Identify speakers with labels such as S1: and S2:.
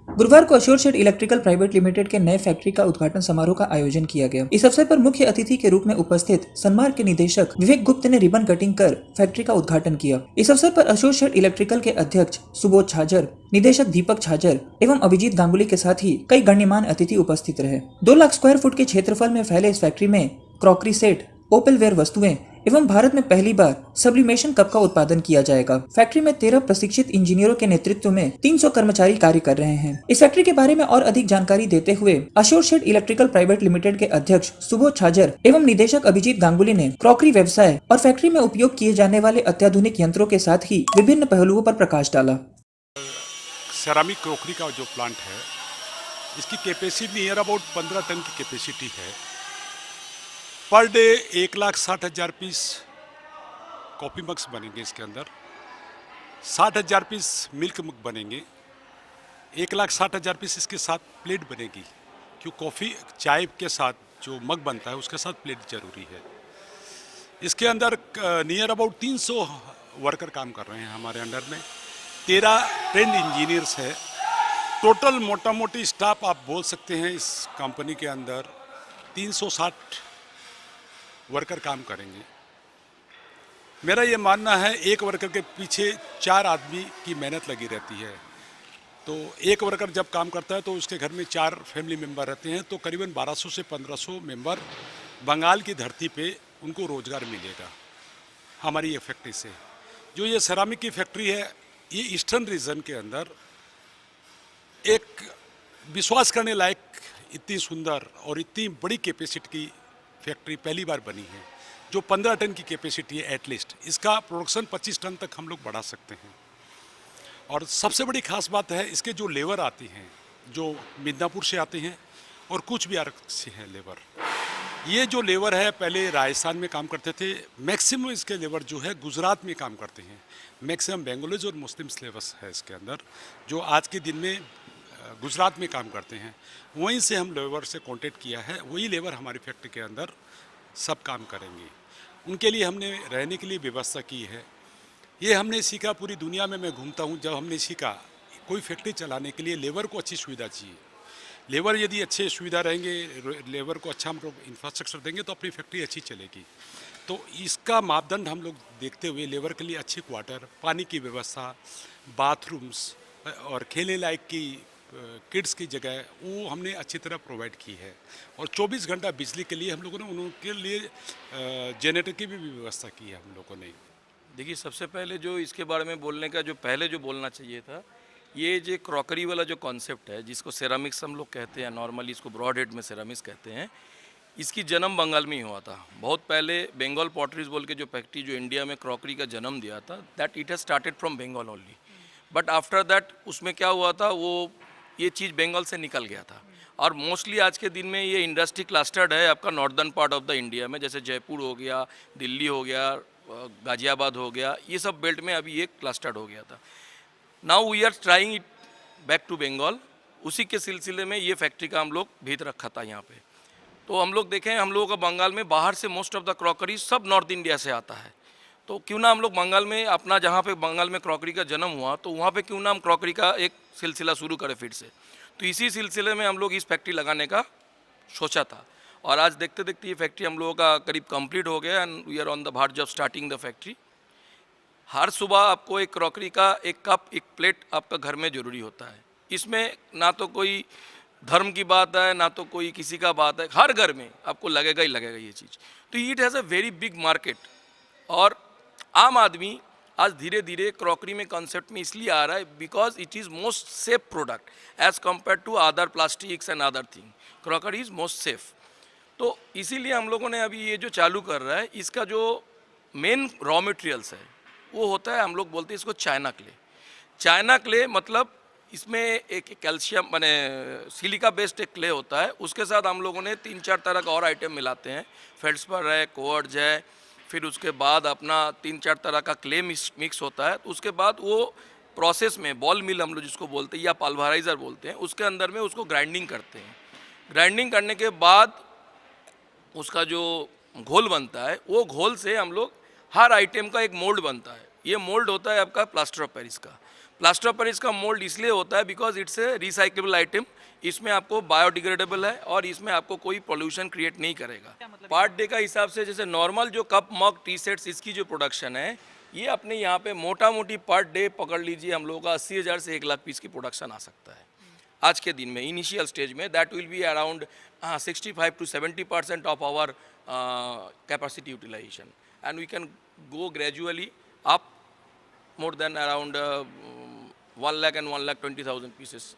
S1: गुरुवार को assure electrical private limited के नए फैक्ट्री का उद्घाटन समारोह का आयोजन किया गया। इस अवसर पर मुख्य अतिथि के रूप में उपस्थित सनमार्ग के निदेशक विवेक गुप्त ने रिबन कटिंग कर फैक्ट्री का उद्घाटन किया। इस अवसर पर अशोर इलेक्ट्रिकल के अध्यक्ष सुबोध छाजर, निदेशक दीपक छाजर एवं अभिजीत गांगुली के साथ ही कई गण्यमान्य अतिथि उपस्थित रहे। 2 लाख स्क्वायर फुट के क्षेत्रफल में फैले इस फैक्ट्री में क्रॉकरी सेट, ओपलवेयर वस्तुएं एवं भारत में पहली बार सब्लिमेशन कप का उत्पादन किया जाएगा। फैक्ट्री में 13 प्रशिक्षित इंजीनियरों के नेतृत्व में 300 कर्मचारी कार्य कर रहे हैं। इस फैक्ट्री के बारे में और अधिक जानकारी देते हुए अशोर इलेक्ट्रिकल प्राइवेट लिमिटेड के अध्यक्ष सुबोध छाजर एवं निदेशक अभिजीत गांगुली ने क्रॉकरी व्यवसाय और फैक्ट्री में उपयोग किए जाने वाले अत्याधुनिक यंत्रों के साथ ही विभिन्न पहलुओं पर प्रकाश डाला।
S2: सेरामिक क्रॉकरी का जो प्लांट है, इसकी कैपेसिटी नियर अबाउट 15 टन की कैपेसिटी है। Per day 1,60,000 piece coffee mugs बनेंगे इसके अंदर, 60,000 पीस मिल्क मग बनेंगे, 1,60,000 पीस इसके साथ प्लेट बनेगी, क्यों कॉफ़ी चाय के साथ जो मग बनता है उसके साथ प्लेट ज़रूरी है। इसके अंदर नियर अबाउट 300 वर्कर काम कर रहे हैं हमारे अंडर में, 13 ट्रेंड इंजीनियर्स है। टोटल मोटा मोटी स्टाफ आप बोल सकते हैं इस कंपनी के अंदर 360 वर्कर काम करेंगे। मेरा ये मानना है एक वर्कर के पीछे 4 आदमी की मेहनत लगी रहती है। तो एक वर्कर जब काम करता है तो उसके घर में 4 फैमिली मेंबर रहते हैं, तो करीबन 1200 से 1500 मेंबर बंगाल की धरती पे उनको रोज़गार मिलेगा हमारी ये फैक्ट्री से। जो ये सेरामिक की फैक्ट्री है, ये ईस्टर्न रीजन के अंदर एक विश्वास करने लायक इतनी सुंदर और इतनी बड़ी कैपेसिटी की फैक्ट्री पहली बार बनी है, जो 15 टन की कैपेसिटी है एटलीस्ट। इसका प्रोडक्शन 25 टन तक हम लोग बढ़ा सकते हैं। और सबसे बड़ी खास बात है, इसके जो लेबर आती हैं, जो मिदनापुर से आते हैं और कुछ बिहार से हैं लेबर। ये जो लेबर है पहले राजस्थान में काम करते थे, मैक्सिमम इसके लेबर जो है गुजरात में काम करते हैं। मैक्सिमम बेंगोलीज और मुस्लिम्स लेबर्स है इसके अंदर, जो आज के दिन में गुजरात में काम करते हैं। वहीं से हम लेबर से कांटेक्ट किया है, वही लेबर हमारी फैक्ट्री के अंदर सब काम करेंगे। उनके लिए हमने रहने के लिए व्यवस्था की है। ये हमने सीखा, पूरी दुनिया में मैं घूमता हूँ, जब हमने सीखा कोई फैक्ट्री चलाने के लिए लेबर को अच्छी सुविधा चाहिए। लेबर यदि अच्छे सुविधा रहेंगे, लेबर को अच्छा हम लोग इंफ्रास्ट्रक्चर देंगे तो अपनी फैक्ट्री अच्छी चलेगी। तो इसका मापदंड हम लोग देखते हुए लेबर के लिए अच्छी क्वार्टर, पानी की व्यवस्था, बाथरूम्स और खेलने लायक की किड्स की जगह वो हमने अच्छी तरह प्रोवाइड की है। और 24 घंटा बिजली के लिए हम लोगों ने उनके लिए जनरेटर की भी व्यवस्था की है हम लोगों ने।
S3: देखिए, सबसे पहले जो इसके बारे में बोलने का जो पहले जो बोलना चाहिए था, ये जो क्रॉकरी वाला जो कॉन्सेप्ट है, जिसको सेरामिक्स हम लोग कहते हैं, नॉर्मली इसको ब्रॉड हेड में सेरामिक्स कहते हैं, इसकी जन्म बंगाल में ही हुआ था। बहुत पहले बंगाल पॉटरीज बोल के जो फैक्ट्री जो इंडिया में क्रॉकरी का जन्म दिया था, that it has started from Bengal only. But after that उसमें क्या हुआ था, वो ये चीज़ बंगाल से निकल गया था। और मोस्टली आज के दिन में ये इंडस्ट्री क्लस्टर्ड है आपका northern part of the India में, जैसे जयपुर हो गया, दिल्ली हो गया, गाजियाबाद हो गया, ये सब बेल्ट में अभी ये क्लस्टर्ड हो गया था। Now we are trying it back to Bengal. उसी के सिलसिले में ये फैक्ट्री का हम लोग भेज रखा था यहाँ पे। तो हम लोग देखें, हम लोगों का बंगाल में बाहर से मोस्ट ऑफ द क्रॉकरी सब नॉर्थ इंडिया से आता है। तो क्यों ना हम लोग बंगाल में अपना, जहाँ पे बंगाल में क्रॉकरी का जन्म हुआ, तो वहाँ पे क्यों ना हम क्रॉकरी का एक सिलसिला शुरू करें फिर से। तो इसी सिलसिले में हम लोग इस फैक्ट्री लगाने का सोचा था। और आज देखते देखते ये फैक्ट्री हम लोगों का करीब कंप्लीट हो गया and we are on the verge of starting the factory. हर सुबह आपको एक क्रॉकरी का एक कप, एक प्लेट आपका घर में ज़रूरी होता है। इसमें ना तो कोई धर्म की बात है, ना तो कोई किसी का बात है, हर घर में आपको लगेगा ही लगेगा ये चीज़। तो it has a very big market. और आम आदमी आज धीरे धीरे क्रॉकरी में कॉन्सेप्ट में इसलिए आ रहा है because it is most safe product as compare to other plastics and other thing. Crockery is most safe. तो इसीलिए हम लोगों ने अभी ये जो चालू कर रहा है, इसका जो मेन रॉ मटेरियल्स है वो होता है, हम लोग बोलते हैं इसको चाइना क्ले। चाइना क्ले मतलब इसमें एक कैल्शियम माने सिलिका बेस्ड एक क्ले होता है, उसके साथ हम लोगों ने 3-4 तरह का और आइटम मिलाते हैं। फेल्ड्सपर है, कोवर्ट्ज है, फिर उसके बाद अपना 3-4 तरह का क्ले मिक्स होता है। तो उसके बाद वो प्रोसेस में बॉल मिल हम लोग जिसको बोलते हैं या पल्वराइज़र बोलते हैं, उसके अंदर में उसको ग्राइंडिंग करते हैं। ग्राइंडिंग करने के बाद उसका जो घोल बनता है, वो घोल से हम लोग हर आइटम का एक मोल्ड बनता है। ये मोल्ड होता है आपका प्लास्टर ऑफ पेरिस का। प्लास्टर ऑफ पेरिस का मोल्ड इसलिए होता है because it's a recyclable item. इसमें आपको बायोडिग्रेडेबल है और इसमें आपको कोई पोल्यूशन क्रिएट नहीं करेगा। पार्ट डे का हिसाब से जैसे नॉर्मल जो कप मग टी सेट्स इसकी जो प्रोडक्शन है, ये अपने यहाँ पे मोटा मोटी पर डे पकड़ लीजिए हम लोगों का 80,000 से 1 लाख पीस की प्रोडक्शन आ सकता है आज के दिन में। इनिशियल स्टेज में that will be around 65 to 70% of our capacity utilisation and we can go gradually up more than around 1 lakh and 1,20,000 pieces.